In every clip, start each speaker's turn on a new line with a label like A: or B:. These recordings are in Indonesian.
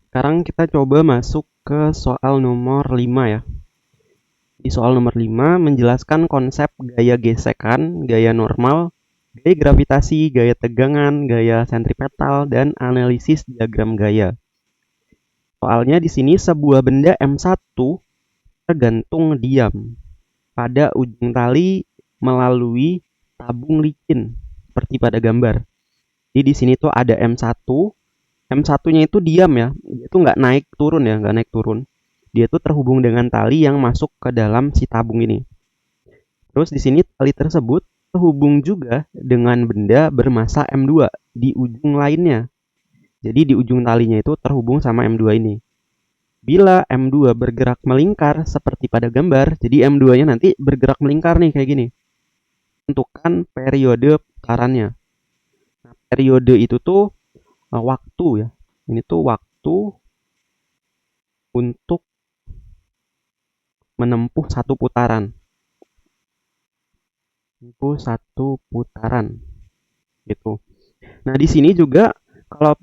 A: Sekarang kita coba masuk ke soal nomor 5 ya. Di soal nomor 5 menjelaskan konsep gaya gesekan, gaya normal, gaya gravitasi, gaya tegangan, gaya sentripetal, dan analisis diagram gaya. Soalnya di sini sebuah benda M1 tergantung diam pada ujung tali melalui tabung licin seperti pada gambar. Jadi di sini tuh ada M1, M1-nya itu diam ya, dia tuh nggak naik turun ya, nggak naik turun. Dia tuh terhubung dengan tali yang masuk ke dalam si tabung ini. Terus di sini tali tersebut terhubung juga dengan benda bermassa M2 di ujung lainnya. Jadi di ujung talinya itu terhubung sama M2 ini. Bila M2 bergerak melingkar seperti pada gambar, jadi M2-nya nanti bergerak melingkar nih kayak gini. Tentukan periode putarannya. Nah, periode itu tuh waktu ya. Ini tuh waktu untuk menempuh satu putaran. Menempuh satu putaran gitu. Nah, di sini juga kalau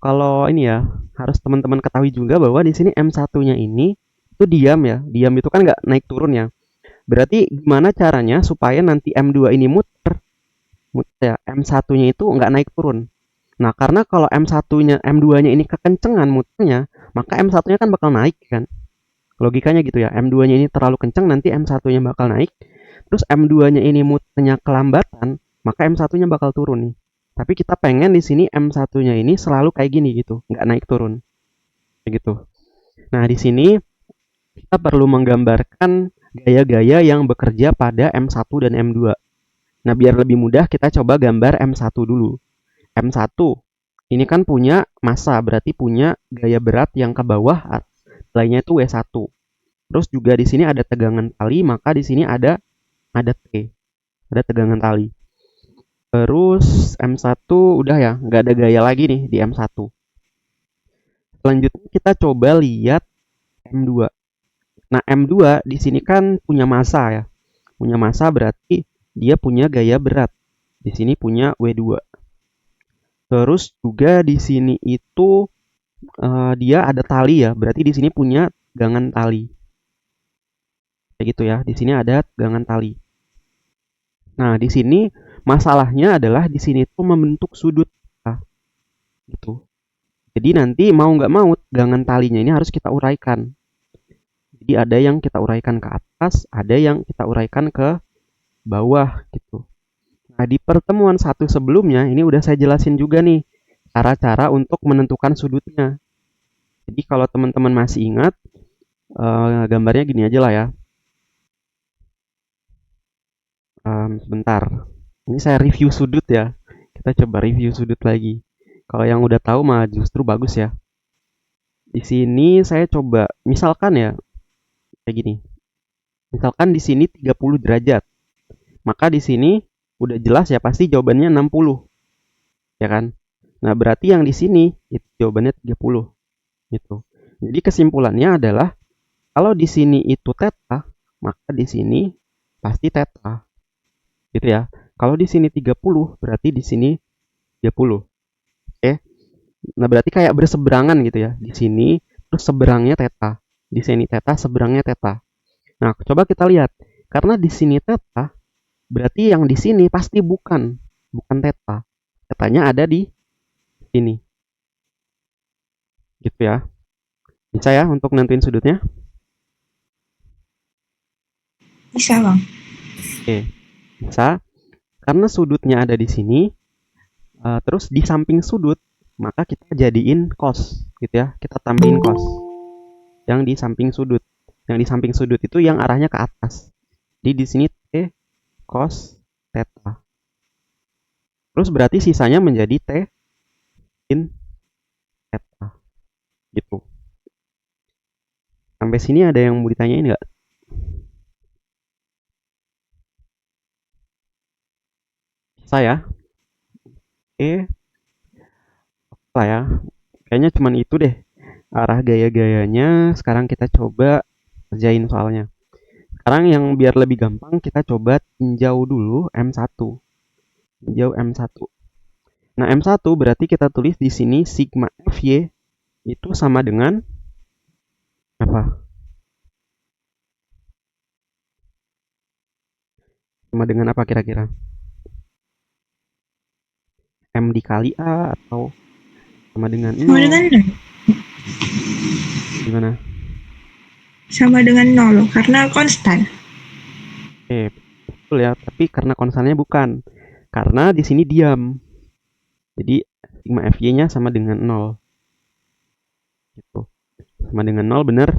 A: kalau ini ya, harus teman-teman ketahui juga bahwa di sini M1-nya ini itu diam ya. Diam itu kan nggak naik turun ya. Berarti gimana caranya supaya nanti M2 ini muter, muter ya, M1-nya itu nggak naik turun. Nah, karena kalau M1-nya, M2-nya ini kekencengan muternya, maka M1-nya kan bakal naik kan. Logikanya gitu ya, M2-nya ini terlalu kencang, nanti M1-nya bakal naik. Terus M2-nya ini muternya kelambatan, maka M1-nya bakal turun nih. Tapi kita pengen di sini M1-nya ini selalu kayak gini gitu, nggak naik turun. Kayak gitu. Nah, di sini kita perlu menggambarkan gaya-gaya yang bekerja pada M1 dan M2. Nah, biar lebih mudah kita coba gambar M1 dulu. M1 ini kan punya massa, berarti punya gaya berat yang ke bawah, nilainya itu W1. Terus juga di sini ada tegangan tali, maka di sini ada T, ada tegangan tali. Terus M1 udah ya, nggak ada gaya lagi nih di M1. Selanjutnya kita coba lihat M2. Nah, M2 di sini kan punya massa ya. Punya massa berarti dia punya gaya berat. Di sini punya W2. Terus juga di sini itu dia ada tali ya, berarti di sini punya tegangan tali. Kayak gitu ya. Di sini ada tegangan tali. Nah, di sini masalahnya adalah di sini tuh membentuk sudut. Nah, gitu. Jadi nanti mau nggak mau tegangan talinya ini harus kita uraikan. Jadi ada yang kita uraikan ke atas, ada yang kita uraikan ke bawah gitu. Nah, di pertemuan satu sebelumnya ini udah saya jelasin juga nih cara-cara untuk menentukan sudutnya. Jadi kalau teman-teman masih ingat, gambarnya gini aja lah ya. Sebentar. Ini saya review sudut ya. Kita coba review sudut lagi. Kalau yang udah tahu mah justru bagus ya. Di sini saya coba, misalkan ya, kayak gini. Misalkan di sini 30 derajat. Maka di sini udah jelas ya pasti jawabannya 60, ya kan? Nah, berarti yang di sini itu jawabannya 30 gitu. Jadi kesimpulannya adalah kalau di sini itu theta, maka di sini pasti theta. Gitu ya. Kalau di sini 30, berarti di sini 30. Oke. Nah, berarti kayak berseberangan gitu ya. Di sini terus seberangnya theta. Di sini theta, seberangnya theta. Nah, coba kita lihat. Karena di sini theta, berarti yang di sini pasti bukan theta. Thetanya ada di sini. Gitu ya. Bisa ya untuk nentuin sudutnya?
B: Bisa, Bang.
A: Oke. Bisa. Karena sudutnya ada di sini, terus di samping sudut, maka kita jadiin cos gitu ya. Kita tambahin cos yang di samping sudut. Yang di samping sudut itu yang arahnya ke atas. Jadi di sini T cos theta. Terus berarti sisanya menjadi T sin theta. Gitu. Sampai sini ada yang mau ditanyain nggak? Saya, oke, lah ya. Kayaknya cuman itu deh. Arah gaya-gayanya sekarang kita coba kerjain soalnya. Sekarang yang biar lebih gampang kita coba tinjau dulu M1. Jauh M1. Nah, M1 berarti kita tulis di sini sigma Fy itu sama dengan apa? Sama dengan apa kira-kira? M dikali A atau sama dengan
B: Sama
A: 0?
B: dengan nol.
A: Gimana?
B: Sama dengan nol karena konstan.
A: Betul ya, tapi karena konstannya bukan. Karena di sini diam. Jadi sigma Fy-nya sama dengan 0. Gitu. Sama dengan 0 bener.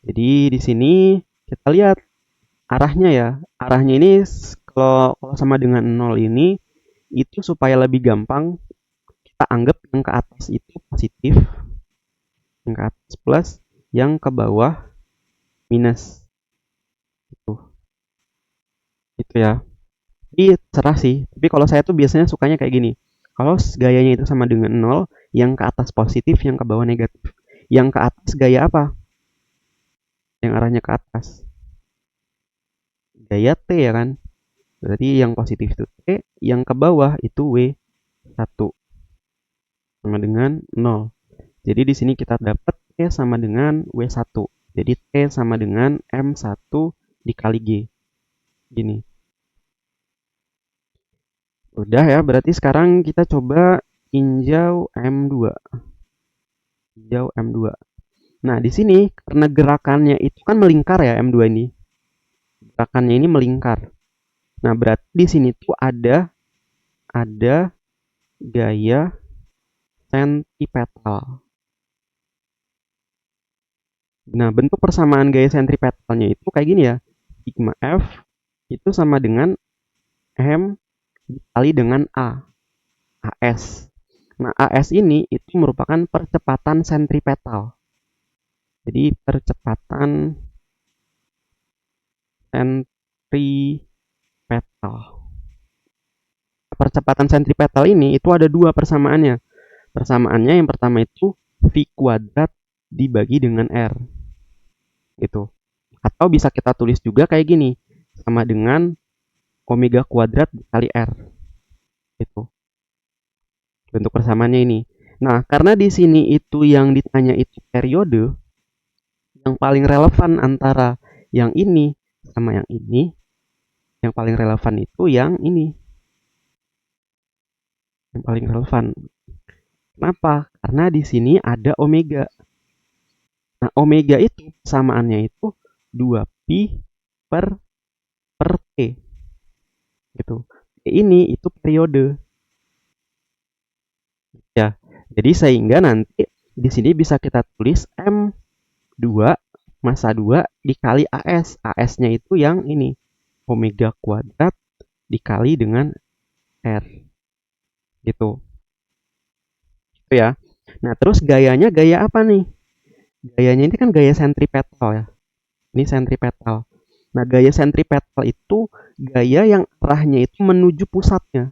A: Jadi di sini kita lihat arahnya ya. Arahnya ini kalau sama dengan 0 ini itu supaya lebih gampang kita anggap yang ke atas itu positif, yang ke atas plus, yang ke bawah minus. Itu. Itu ya. Tapi cerah sih. Tapi kalau saya tuh biasanya sukanya kayak gini. Kalau gayanya itu sama dengan 0, yang ke atas positif, yang ke bawah negatif. Yang ke atas gaya apa? Yang arahnya ke atas. Gaya T ya kan? Berarti yang positif itu T, yang ke bawah itu W1 sama dengan 0. Jadi di sini kita dapat T sama dengan W1. Jadi T sama dengan M1 dikali G. Gini. Udah ya, berarti sekarang kita coba tinjau M2. Tinjau M2. Nah, di sini karena gerakannya itu kan melingkar ya M2 ini. Gerakannya ini melingkar. Nah, berarti di sini tuh ada gaya sentripetal. Nah, bentuk persamaan gaya sentripetalnya itu kayak gini ya. Sigma F itu sama dengan M dikali dengan A, AS. Nah, AS ini itu merupakan percepatan sentripetal. Jadi, percepatan sentripetal. Percepatan sentripetal ini itu ada dua persamaannya. Persamaannya yang pertama itu V kuadrat dibagi dengan R. Gitu. Atau bisa kita tulis juga kayak gini. Sama dengan omega kuadrat dikali R. Gitu. Bentuk persamaannya ini. Nah, karena di sini itu yang ditanya itu periode, yang paling relevan antara yang ini sama yang ini, yang paling relevan itu yang ini. Yang paling relevan. Kenapa? Karena di sini ada omega. Nah, omega itu samaannya itu 2pi per T. Gitu. T ini itu periode. Ya. Jadi sehingga nanti di sini bisa kita tulis M2 massa 2 dikali AS. AS-nya itu yang ini. Omega kuadrat dikali dengan R. Gitu. Gitu ya. Nah, terus gayanya gaya apa nih? Gayanya ini kan gaya sentripetal ya. Ini sentripetal. Nah, gaya sentripetal itu gaya yang arahnya itu menuju pusatnya.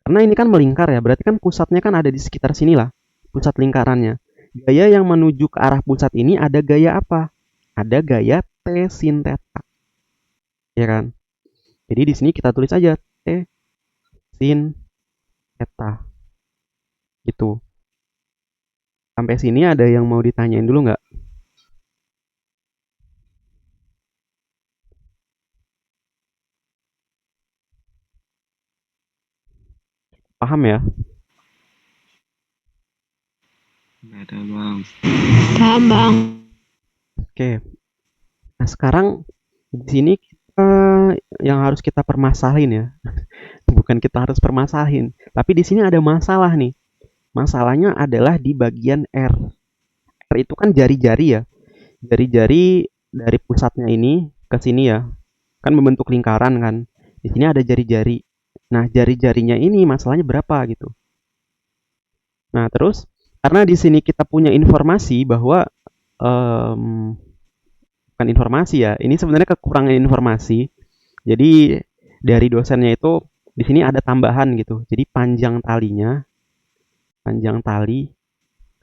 A: Karena ini kan melingkar ya, berarti kan pusatnya kan ada di sekitar sini lah, pusat lingkarannya. Gaya yang menuju ke arah pusat ini ada gaya apa? Ada gaya T sin theta, ya kan? Jadi di sini kita tulis aja T sin theta, gitu. Sampai sini ada yang mau ditanyain dulu nggak? Paham ya?
C: Nggak ada bang.
B: Paham bang.
A: Oke. Nah sekarang di sini kita yang harus kita permasalahin ya, bukan kita harus permasalahin, tapi di sini ada masalah nih. Masalahnya adalah di bagian R. R itu kan jari-jari ya. Jari-jari dari pusatnya ini ke sini ya. Kan membentuk lingkaran kan. Di sini ada jari-jari. Nah, jari-jarinya ini masalahnya berapa gitu. Nah, terus karena di sini kita punya informasi bahwa em, bukan informasi ya. Ini sebenarnya kekurangan informasi. Jadi dari dosennya itu di sini ada tambahan gitu. Jadi panjang tali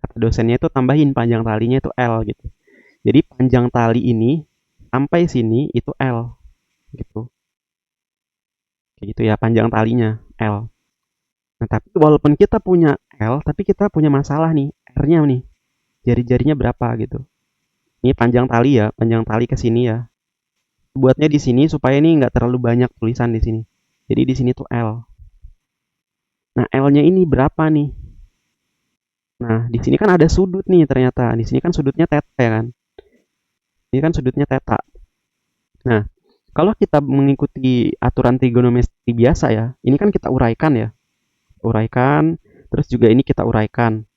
A: kata dosennya itu tambahin panjang talinya itu L gitu. Jadi panjang tali ini sampai sini itu L gitu. Kayak gitu ya, panjang talinya L. Nah, tapi walaupun kita punya L, tapi kita punya masalah nih, R-nya nih. Jari-jarinya berapa gitu. Ini panjang tali ya, panjang tali ke sini ya. Buatnya di sini supaya ini nggak terlalu banyak tulisan di sini. Jadi di sini tuh L. Nah, L-nya ini berapa nih? Nah, di sini kan ada sudut nih ternyata. Di sini kan sudutnya theta ya kan. Ini kan sudutnya theta. Nah, kalau kita mengikuti aturan trigonometri biasa ya, ini kan kita uraikan ya. Uraikan, terus juga ini kita uraikan.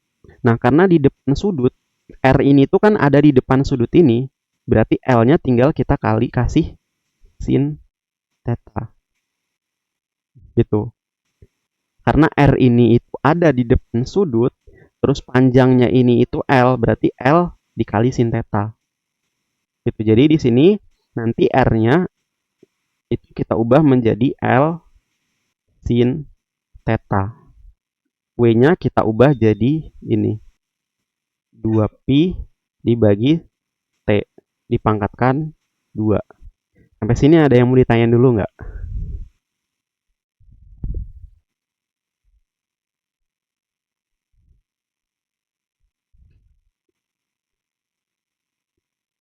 A: Nah, karena di depan sudut, R ini tuh kan ada di depan sudut ini, berarti L-nya tinggal kita kali kasih sin theta. Gitu. Karena R ini itu ada di depan sudut, terus panjangnya ini itu L, berarti L dikali sin theta. Gitu. Jadi di sini nanti R-nya itu kita ubah menjadi L sin theta. W-nya kita ubah jadi ini. 2pi dibagi T dipangkatkan 2. Sampai sini ada yang mau ditanyain dulu nggak?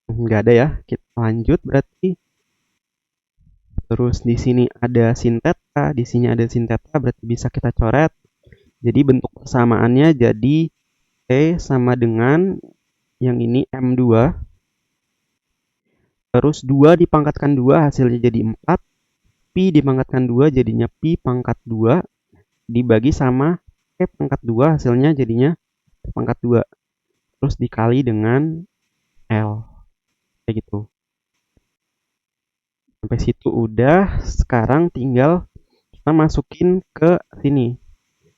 A: Nggak ada ya. Kita lanjut berarti. Terus di sini ada sin theta, di sini ada sin theta, berarti bisa kita coret. Jadi bentuk persamaannya jadi T sama dengan yang ini M2. Terus 2 dipangkatkan 2 hasilnya jadi 4. Pi dipangkatkan 2 jadinya pi pangkat 2 dibagi sama T pangkat 2 hasilnya jadinya T pangkat 2. Terus dikali dengan L. Kayak gitu. Sampai situ udah, sekarang tinggal kita masukin ke sini.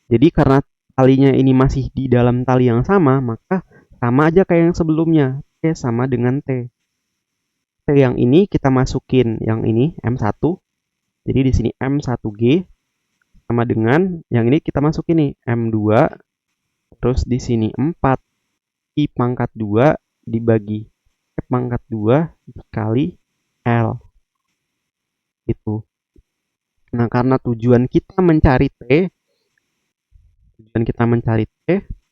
A: Jadi karena talinya ini masih di dalam tali yang sama, maka sama aja kayak yang sebelumnya. T sama dengan T. T yang ini kita masukin yang ini M1. Jadi di sini M1G sama dengan yang ini kita masukin nih M2. Terus di sini 4 I pangkat 2 dibagi F pangkat 2 dikali L. Gitu. Nah, karena tujuan kita mencari T,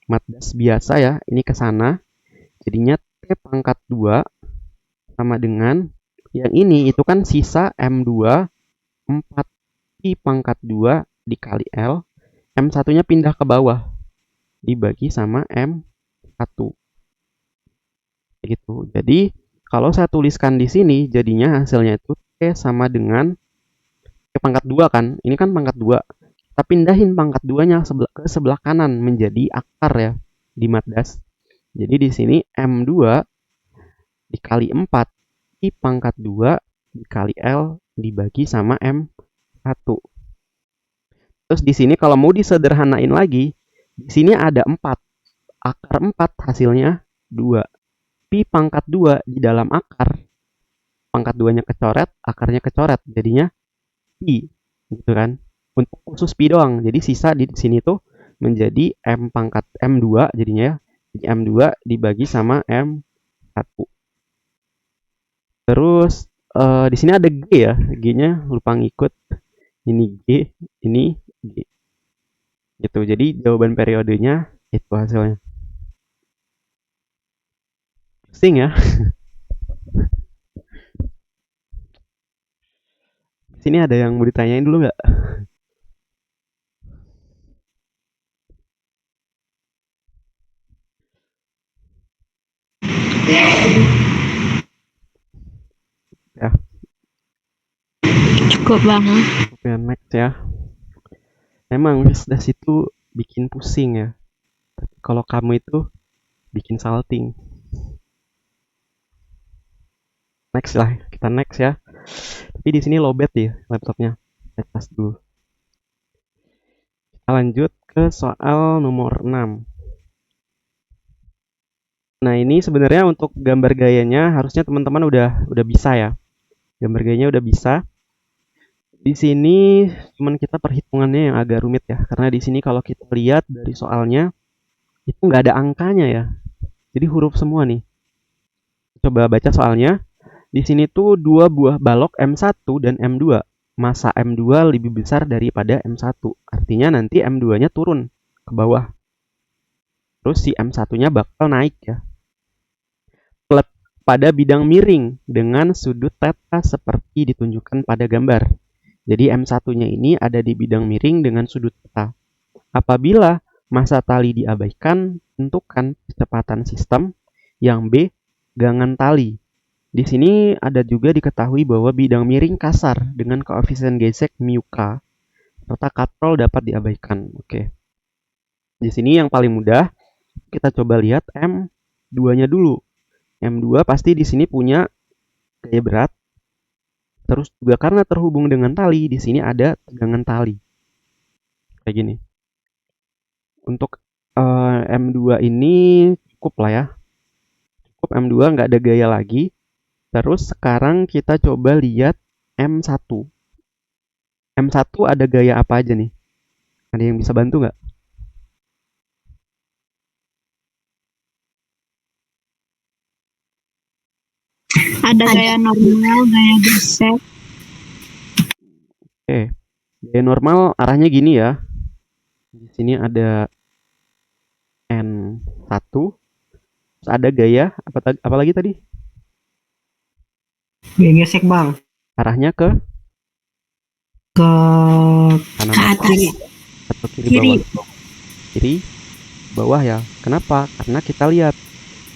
A: matdas biasa ya, ini ke sana. Jadinya T pangkat 2 sama dengan yang ini itu kan sisa M2 4 I pangkat 2 dikali L. M1-nya pindah ke bawah dibagi sama M1. Gitu. Jadi, kalau saya tuliskan di sini jadinya hasilnya itu T sama dengan T pangkat 2 kan. Ini kan pangkat 2. Kita pindahin pangkat 2-nya ke sebelah kanan menjadi akar ya di matdas. Jadi di sini M2 dikali 4 I pangkat 2 dikali L dibagi sama M1. Terus di sini kalau mau disederhanain lagi, di sini ada 4. Akar 4 hasilnya 2. Pi pangkat 2 di dalam akar. Pangkat 2-nya kecoret, akarnya kecoret. Jadinya pi. Gitu kan. Untuk khusus pi doang. Jadi sisa di sini tuh menjadi M pangkat M2 jadinya ya. Jadi M2 dibagi sama M1. Terus di sini ada G ya. G-nya lupa ngikut. Ini G, ini G. Gitu. Jadi jawaban periodenya itu hasilnya. Pusing ya. Sini ada yang mau ditanyain dulu nggak? Ya,
D: Cukup banget.
A: oke, next ya. Memang Wisdas itu bikin pusing ya. Tapi kalau kamu itu bikin salting. Next lah, kita next ya. Tapi di sini lowbat ya laptopnya. Saya cas dulu. Kita lanjut ke soal nomor 6. Nah, ini sebenarnya untuk gambar gayanya harusnya teman-teman udah bisa ya. Gambar gayanya udah bisa. Di sini cuman kita perhitungannya yang agak rumit ya. Karena di sini kalau kita lihat dari soalnya itu nggak ada angkanya ya. Jadi huruf semua nih. Coba baca soalnya. Di sini tuh 2 buah balok M1 dan M2 massa M2 lebih besar daripada M1. Artinya nanti M2-nya turun ke bawah. Terus si M1-nya bakal naik ya. Pada bidang miring dengan sudut theta seperti ditunjukkan pada gambar. Jadi M1-nya ini ada di bidang miring dengan sudut theta. Apabila massa tali diabaikan, tentukan kecepatan sistem. Yang B, gangan tali. Di sini ada juga diketahui bahwa bidang miring kasar dengan koefisien gesek μk serta katrol dapat diabaikan. Oke. Di sini yang paling mudah kita coba lihat M2-nya dulu. M2 pasti di sini punya gaya berat. Terus juga karena terhubung dengan tali, di sini ada tegangan tali. Kayak gini. Untuk M2 ini cukup lah ya. Cukup M2 nggak ada gaya lagi. Terus sekarang kita coba lihat M1. M1 ada gaya apa aja nih? Ada yang bisa bantu nggak?
D: Ada gaya normal, gaya gesek.
A: Oke. Gaya normal arahnya gini ya. Di sini ada N1. Terus ada gaya apa lagi tadi?
E: Gaya gesek bang.
A: Arahnya ke
E: Ke
A: kanan
D: Ke atas.
A: atau kiri
B: Kiri.
A: bawah? Kiri bawah ya. Kenapa? Karena kita lihat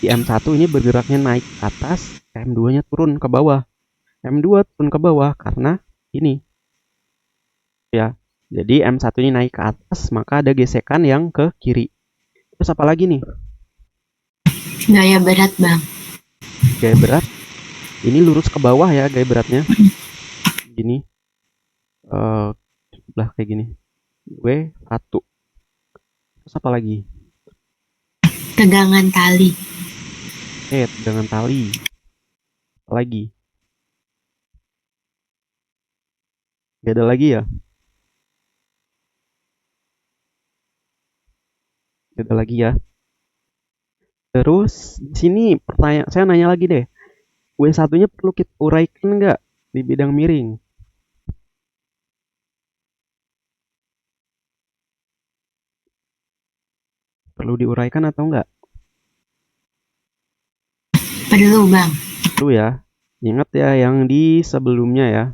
A: di M1 ini bergeraknya naik ke atas, M2-nya turun ke bawah. M2 turun ke bawah karena ini. Ya. Jadi M1 ini naik ke atas, maka ada gesekan yang ke kiri. Terus apa lagi nih?
D: Gaya berat, Bang.
A: Gaya berat. Ini lurus ke bawah ya gaya beratnya. Gini. Cukuplah kayak gini. W1. Terus apa lagi?
D: Tegangan tali.
A: Tegangan tali. Apa lagi? Gak ada lagi ya? Gak ada lagi ya. Terus di sini pertanyaan saya nanya lagi deh. W1-nya perlu kita uraikan nggak di bidang miring? Perlu diuraikan atau enggak?
D: Perlu, Bang.
A: Perlu ya. Ingat ya yang di sebelumnya ya.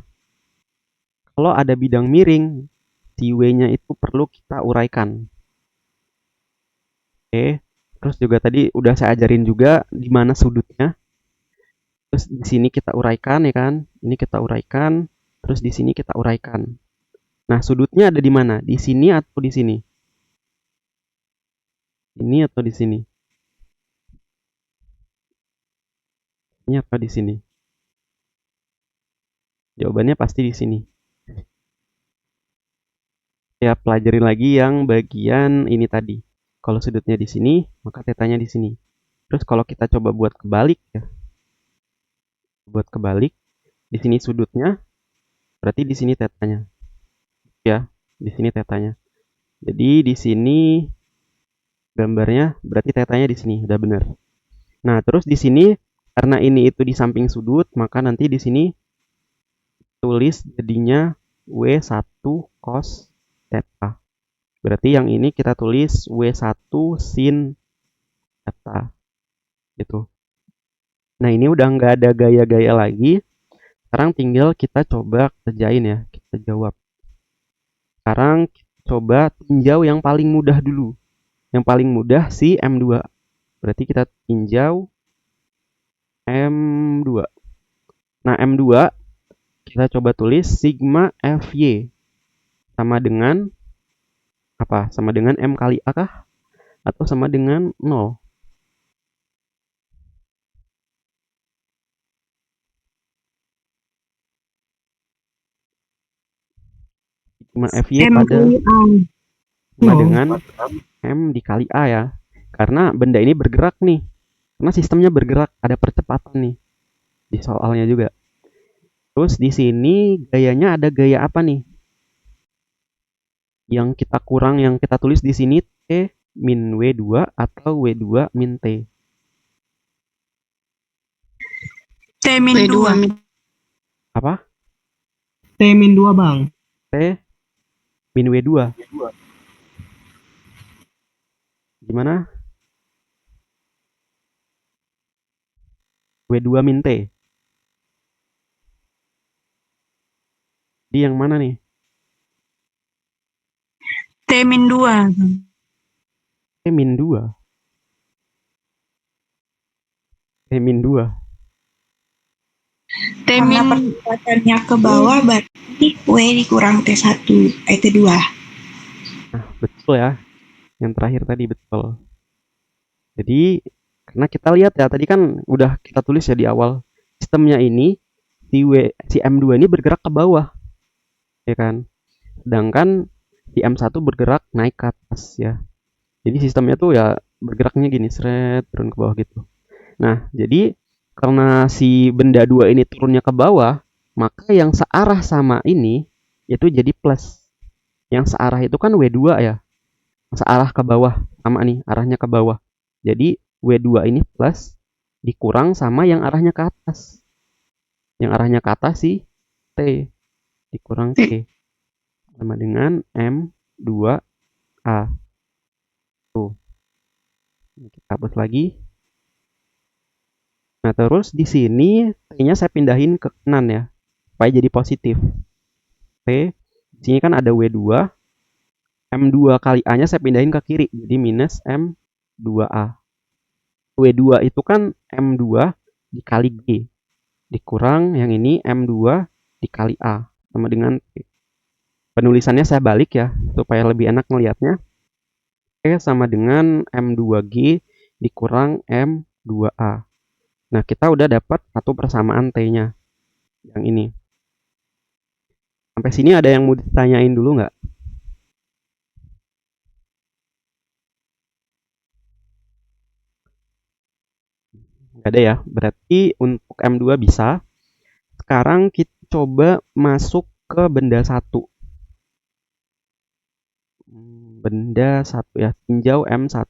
A: Kalau ada bidang miring, si W-nya itu perlu kita uraikan. Oke. Terus juga tadi udah saya ajarin juga di mana sudutnya. Terus di sini kita uraikan ya kan? Ini kita uraikan, terus di sini kita uraikan. Nah, sudutnya ada di mana? Di sini atau di sini? Ini atau di sini? Ini apa di sini? Jawabannya pasti di sini. Ya, pelajari lagi yang bagian ini tadi. Kalau sudutnya di sini, maka tetanya di sini. Terus kalau kita coba buat kebalik ya. Buat kebalik, di sini sudutnya, berarti di sini tetanya. Ya, di sini tetanya. Jadi di sini gambarnya berarti tetanya di sini, udah benar. Nah, terus di sini karena ini itu di samping sudut, maka nanti di sini tulis jadinya W1 cos theta. Berarti yang ini kita tulis W1 sin theta. Gitu. Nah, ini udah nggak ada gaya-gaya lagi. Sekarang tinggal kita coba kerjain ya, kita jawab. Sekarang kita coba tinjau yang paling mudah dulu. Yang paling mudah si M2. Berarti kita tinjau M2. Nah, M2 kita coba tulis sigma Fy sama dengan apa? Sama dengan M kali A kah? Atau sama dengan 0? Sigma Fy
B: M
A: pada
B: kali A.
A: sama dengan M dikali A ya. Karena benda ini bergerak nih. Karena sistemnya bergerak, ada percepatan nih. Di soalnya juga. Terus di sini gayanya ada gaya apa nih? Yang kita kurang, yang kita tulis di sini T min W2 atau W2 min T.
B: T min 2.
A: Apa?
E: T T-2 bang.
A: T min W2. Gimana? W2 min T. Di yang mana nih?
B: T-2. Bang.
A: T min 2. T min 2.
B: Karena percepatannya ke bawah berarti W dikurang T1, T2.
A: Nah, betul ya. Yang terakhir tadi betul. Jadi, karena kita lihat ya, tadi kan udah kita tulis ya di awal. Sistemnya ini, si M2 ini bergerak ke bawah. Ya kan? Sedangkan si M1 bergerak naik ke atas ya. Jadi sistemnya tuh ya bergeraknya gini, seret, turun ke bawah gitu. Nah, jadi karena si benda 2 ini turunnya ke bawah, maka yang searah sama ini itu jadi plus. Yang searah itu kan W2 ya. Searah ke bawah sama nih, arahnya ke bawah. Jadi W2 ini plus dikurang sama yang arahnya ke atas. Yang arahnya ke atas si T dikurang T sama dengan M2A. Tuh. Kita hapus lagi. Nah, terus di sini T-nya saya pindahin ke kanan ya, supaya jadi positif. T, di sini kan ada W2, M2 kali A-nya saya pindahin ke kiri, jadi minus M2A. W2 itu kan M2 dikali G, dikurang yang ini M2 dikali A, sama dengan T. Penulisannya saya balik ya, supaya lebih enak ngelihatnya. T sama dengan M2G dikurang M2A. Nah, kita udah dapat satu persamaan T-nya. Yang ini. Sampai sini ada yang mau ditanyain dulu nggak? Nggak ada ya. Berarti untuk M2 bisa. Sekarang kita coba masuk ke benda 1. Benda 1 ya. Tinjau M1.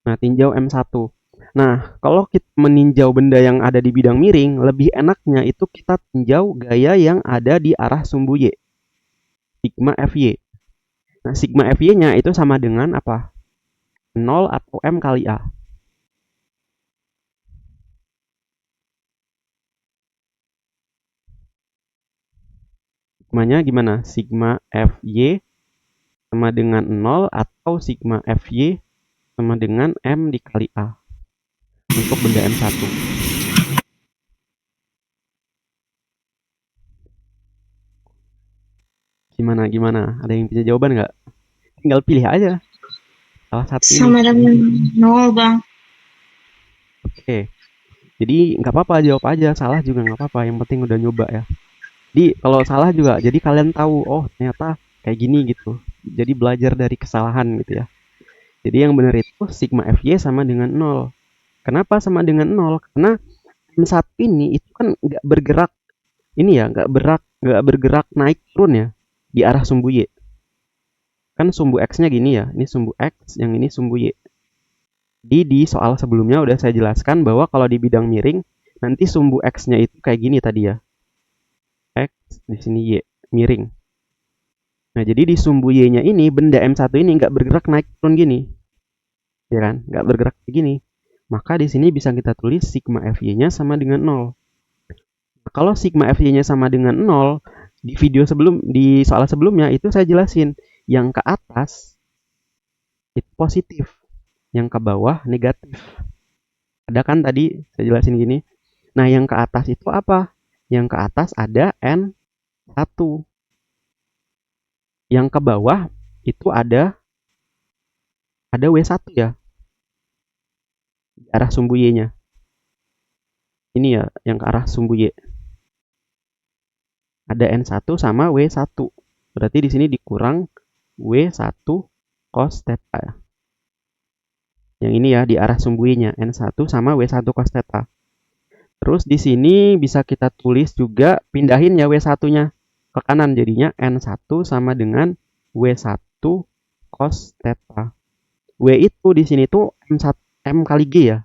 A: Nah, tinjau M1. Nah, kalau kita meninjau benda yang ada di bidang miring, lebih enaknya itu kita tinjau gaya yang ada di arah sumbu Y. Sigma Fy. Nah, sigma Fy-nya itu sama dengan apa? 0 atau M kali A. Sigmanya gimana? Sigma Fy sama dengan 0 atau sigma Fy sama dengan M dikali A untuk benda M1. Gimana? Ada yang punya jawaban nggak? Tinggal pilih aja. Salah satu ini.
B: Sama dengan 0, Bang.
A: Oke. Jadi nggak apa-apa, jawab aja. Salah juga nggak apa-apa. Yang penting udah nyoba ya. Jadi kalau salah juga, jadi kalian tahu, oh ternyata kayak gini gitu. Jadi belajar dari kesalahan gitu ya. Jadi yang benar itu sigma Fy sama dengan 0. Kenapa sama dengan 0? Karena M1 ini itu kan nggak bergerak ini ya, nggak bergerak naik turun ya di arah sumbu Y. Kan sumbu X-nya gini ya, ini sumbu X, yang ini sumbu Y. Jadi di soal sebelumnya udah saya jelaskan bahwa kalau di bidang miring, nanti sumbu X-nya itu kayak gini tadi ya. X, di sini Y, miring. Nah, jadi di sumbu Y-nya ini, benda M1 ini nggak bergerak naik turun gini. Ya kan? Nggak bergerak kayak gini. Maka di sini bisa kita tulis sigma Fy-nya sama dengan 0. Nah, kalau sigma Fy-nya sama dengan 0, di soal sebelumnya itu saya jelasin yang ke atas itu positif, yang ke bawah negatif. Ada kan tadi saya jelasin gini. Nah, yang ke atas itu apa? Yang ke atas ada N1. Yang ke bawah itu ada W1 ya. Di arah sumbu Y-nya. Ini ya yang ke arah sumbu Y. Ada N1 sama W1. Berarti di sini dikurang W1 cos theta ya. Yang ini ya di arah sumbu Y-nya, N1 sama W1 cos theta. Terus di sini bisa kita tulis juga pindahin ya W1-nya ke kanan, jadinya N1 sama dengan W1 cos theta. W itu di sini tuh M kali G ya.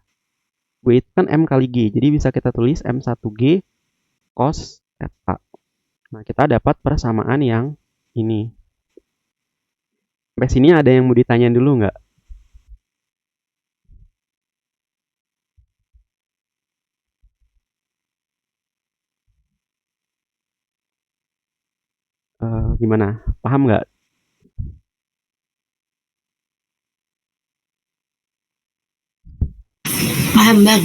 A: W itu kan M kali G. Jadi bisa kita tulis M1G cos theta. Nah, kita dapat persamaan yang ini. Sampai sini ada yang mau ditanyain dulu nggak? Gimana? Paham nggak?
D: Paham bang.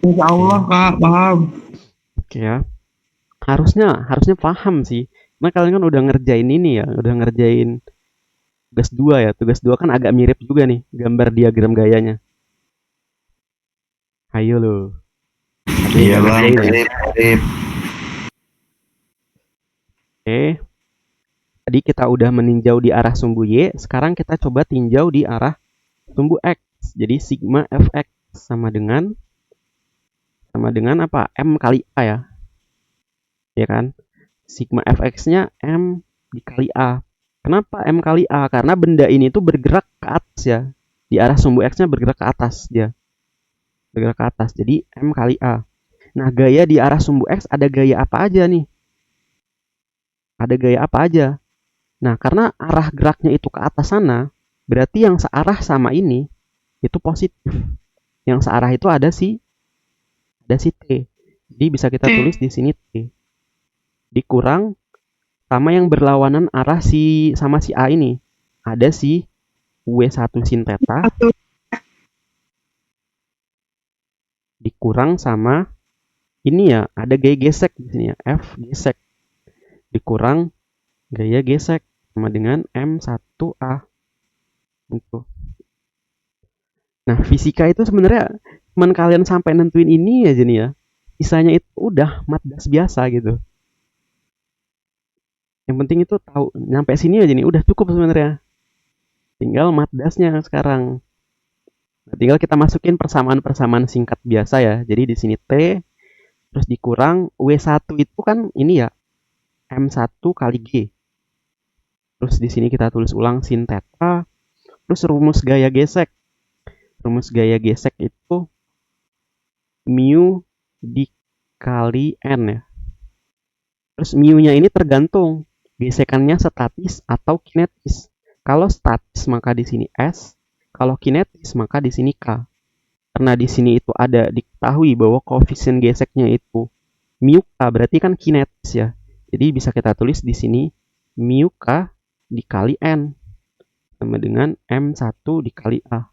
C: Insya Allah kak, paham.
A: Oke ya. Harusnya paham sih. Nah, kalian kan udah ngerjain ini ya, udah ngerjain tugas 2 ya. Tugas 2 kan agak mirip juga nih gambar diagram gayanya. Ayo lo. Ada yang
C: Iya bang,
A: ngerjain ya?
C: mirip.
A: Oke. Tadi kita udah meninjau di arah sumbu Y, sekarang kita coba tinjau di arah sumbu X. Jadi sigma fx sama dengan apa? M kali A ya. Ya kan? Sigma fx-nya M dikali A. Kenapa M kali A? Karena benda ini tuh bergerak ke atas ya. Di arah sumbu X-nya bergerak ke atas dia. Bergerak ke atas. Jadi M kali A. Nah, gaya di arah sumbu X ada gaya apa aja nih? Ada gaya apa aja? Nah, karena arah geraknya itu ke atas sana, berarti yang searah sama ini itu positif. Yang searah itu ada si T. Jadi bisa kita tulis di sini T. Dikurang sama yang berlawanan arah sama si A ini. Ada si W1 sin theta dikurang sama ini ya, ada gaya gesek di sini ya, F gesek. Dikurang gaya gesek sama dengan M1A. Gitu. Nah, fisika itu sebenarnya cuman kalian sampai nentuin ini aja nih ya. Sisanya itu udah matdas biasa gitu. Yang penting itu tahu nyampe sini aja nih udah cukup sebenarnya. Tinggal matdasnya sekarang. Nah, tinggal kita masukin persamaan-persamaan singkat biasa ya. Jadi di sini T terus dikurang W1 itu kan ini ya M1 kali G. Terus di sini kita tulis ulang sin theta. Terus rumus gaya gesek. Rumus gaya gesek itu mu dikali N ya. Terus mu-nya ini tergantung gesekannya statis atau kinetis. Kalau statis maka di sini S, kalau kinetis maka di sini K. Karena di sini itu ada diketahui bahwa koefisien geseknya itu mu K, berarti kan kinetis ya. Jadi bisa kita tulis di sini mu K dikali N sama dengan M1 dikali A.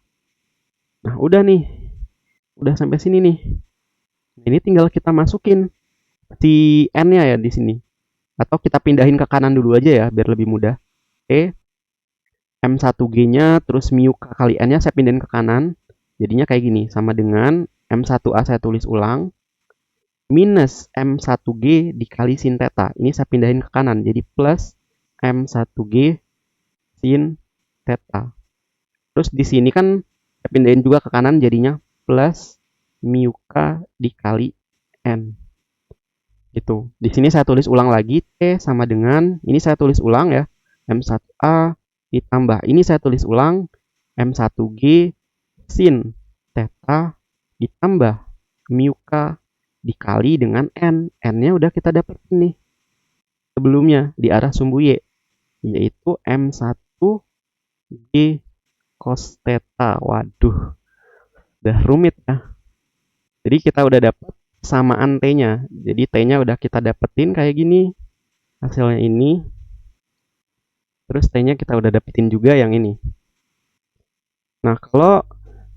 A: Nah, udah nih. Udah sampai sini nih. Ini tinggal kita masukin si N-nya ya di sini. Atau kita pindahin ke kanan dulu aja ya biar lebih mudah. Oke. M1G-nya terus mu K kali N-nya saya pindahin ke kanan. Jadinya kayak gini, sama dengan M1A saya tulis ulang minus M1G dikali sin theta. Ini saya pindahin ke kanan jadi plus M1G sin theta. Terus di sini kan saya pindahin juga ke kanan jadinya plus mu K dikali N. Gitu. Di sini saya tulis ulang lagi T sama dengan ini saya tulis ulang ya M1A ditambah ini saya tulis ulang M1G sin theta ditambah mu K dikali dengan N. N-nya udah kita dapat nih sebelumnya di arah sumbu Y yaitu M1G cos theta. Waduh, udah rumit ya. Jadi kita udah dapat samaan T-nya. Jadi T-nya udah kita dapetin kayak gini. Hasilnya ini. Terus T-nya kita udah dapetin juga yang ini. Nah, kalau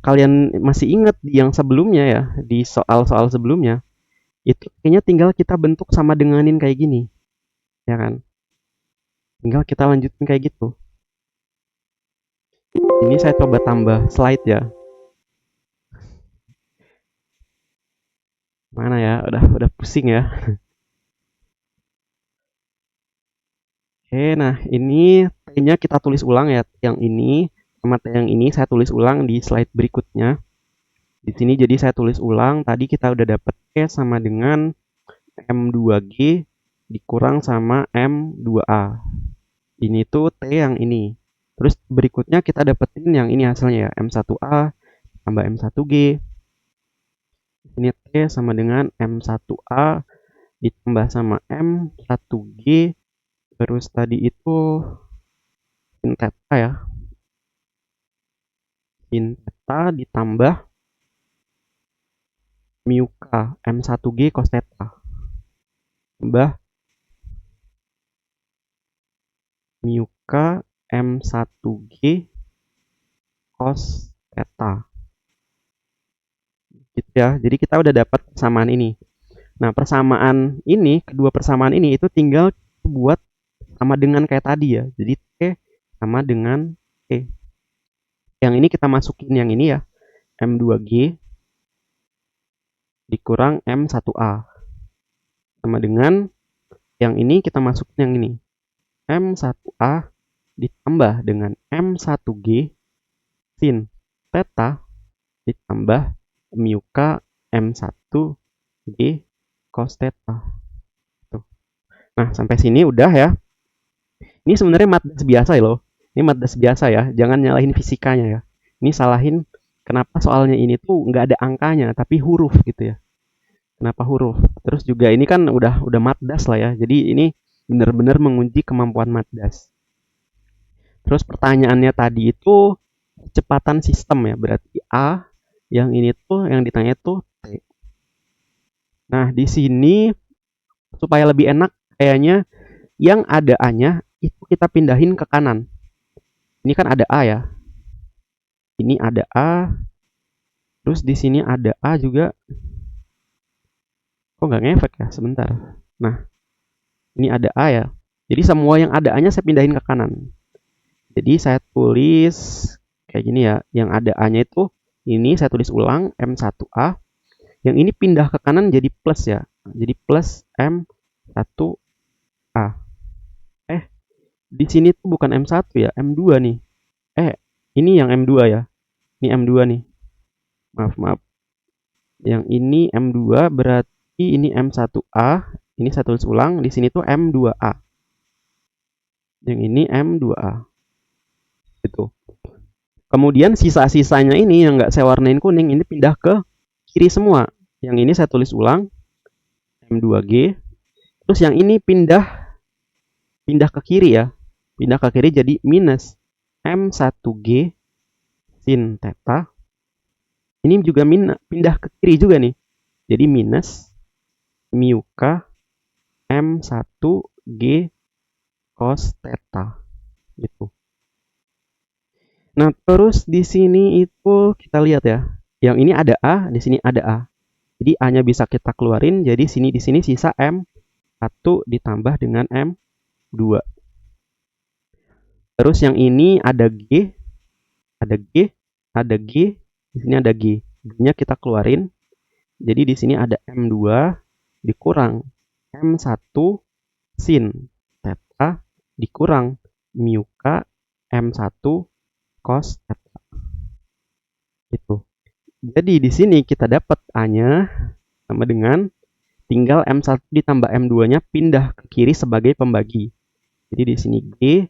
A: kalian masih ingat di yang sebelumnya ya, di soal-soal sebelumnya, itu kayaknya tinggal kita bentuk sama denganin kayak gini. Ya kan? Tinggal kita lanjutin kayak gitu. Ini saya coba tambah slide ya. Mana ya? Udah pusing ya. Oke, nah ini T-nya kita tulis ulang ya. Yang ini sama T yang ini saya tulis ulang di slide berikutnya. Di sini jadi saya tulis ulang. Tadi kita udah dapet T sama dengan M2G dikurang sama M2A. Ini tuh T yang ini. Terus berikutnya kita dapetin yang ini hasilnya ya. M1A tambah M1G. Ini T sama dengan M1A ditambah sama M1G, terus tadi itu sin theta ya. Sin theta ditambah mu K M1G cos theta. Tambah mu K M1G cos theta. Gitu ya. Jadi kita udah dapat persamaan ini. Nah, persamaan ini, kedua persamaan ini itu tinggal buat sama dengan kayak tadi ya. Jadi T sama dengan T. Yang ini kita masukin yang ini ya. M2G dikurang M1A. Sama dengan yang ini kita masukin yang ini. M1A ditambah dengan M1G sin theta ditambah mu K M1G cos theta. Tuh. Nah, sampai sini udah ya. Ini sebenarnya matdas biasa loh. Ini matdas biasa ya. Jangan nyalahin fisikanya ya. Ini salahin kenapa soalnya ini tuh nggak ada angkanya, tapi huruf gitu ya. Kenapa huruf? Terus juga ini kan udah matdas lah ya. Jadi ini benar-benar menguji kemampuan matdas. Terus pertanyaannya tadi itu kecepatan sistem ya. Berarti A, yang ini tuh yang ditanya tuh T. Nah, di sini supaya lebih enak kayaknya yang ada A-nya itu kita pindahin ke kanan. Ini kan ada A ya. Ini ada A. Terus di sini ada A juga. Kok nggak ngefek ya? Sebentar. Nah, ini ada A ya. Jadi semua yang ada A-nya saya pindahin ke kanan. Jadi saya tulis kayak gini ya. Yang ada A-nya itu ini saya tulis ulang M1A. Yang ini pindah ke kanan jadi plus ya. Jadi plus M1A. Di sini tuh bukan M1 ya, M2 nih. Ini yang M2 ya. Ini M2 nih. Maaf. Yang ini M2 berarti ini M1A. Ini saya tulis ulang. Di sini tuh M2A. Yang ini M2A. Gitu. Kemudian sisa-sisanya ini yang nggak saya warnain kuning, ini pindah ke kiri semua. Yang ini saya tulis ulang. M2G. Terus yang ini pindah ke kiri ya. Pindah ke kiri jadi minus M1G sin theta. Ini juga pindah ke kiri juga nih. Jadi minus mu K M1G cos theta. Gitu. Nah, terus di sini itu kita lihat ya. Yang ini ada A, di sini ada A. Jadi A-nya bisa kita keluarin, jadi di sini sisa M1 ditambah dengan M2. Terus yang ini ada G, ada G, di sini ada G. G-nya kita keluarin. Jadi di sini ada M2 dikurang M1 sin theta dikurang mu K M1 cos theta. Gitu. Jadi di sini kita dapat A-nya sama dengan tinggal M1 ditambah M2-nya pindah ke kiri sebagai pembagi. Jadi di sini G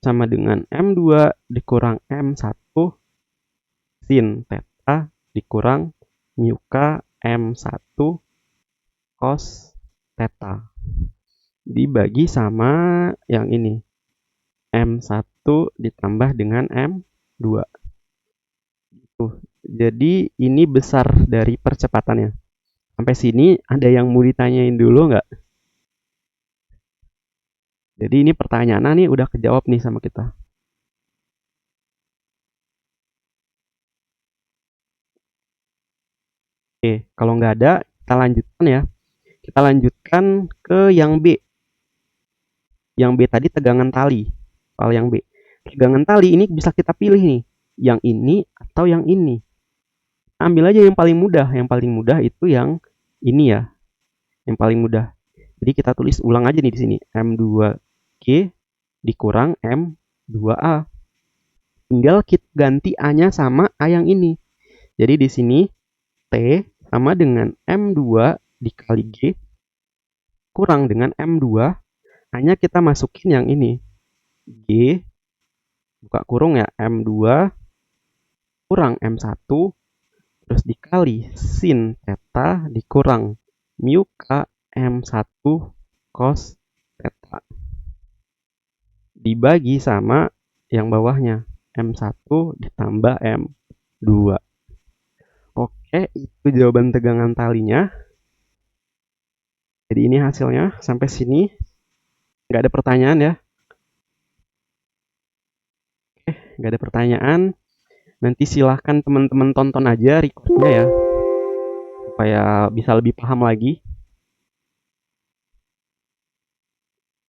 A: sama dengan M2 dikurang M1 sin theta dikurang mu K M1 cos theta. Dibagi sama yang ini. M1 ditambah dengan M2. Jadi ini besar dari percepatannya. Sampai sini ada yang mau ditanyain dulu nggak? Jadi ini pertanyaan nih udah kejawab nih sama kita. Oke, kalau nggak ada, kita lanjutkan ya. Kita lanjutkan ke yang B. Yang B tadi tegangan tali. Soal yang B. Tegangan tali ini bisa kita pilih nih. Yang ini atau yang ini. Ambil aja yang paling mudah. Yang paling mudah itu yang ini ya. Yang paling mudah. Jadi kita tulis ulang aja nih di sini. M2G dikurang M2A. Tinggal kita ganti A-nya sama A yang ini. Jadi di sini T sama dengan M2 dikali G kurang dengan M2. A-nya kita masukin yang ini. G buka kurung ya. M2 kurang M1 terus dikali sin theta dikurang mu K M1 cos theta dibagi sama yang bawahnya M1 ditambah M2. Oke, itu jawaban tegangan talinya. Jadi ini hasilnya sampai sini. Nggak ada pertanyaan ya. Oke, nggak ada pertanyaan. Nanti silahkan teman-teman tonton aja recordnya ya. Supaya bisa lebih paham lagi.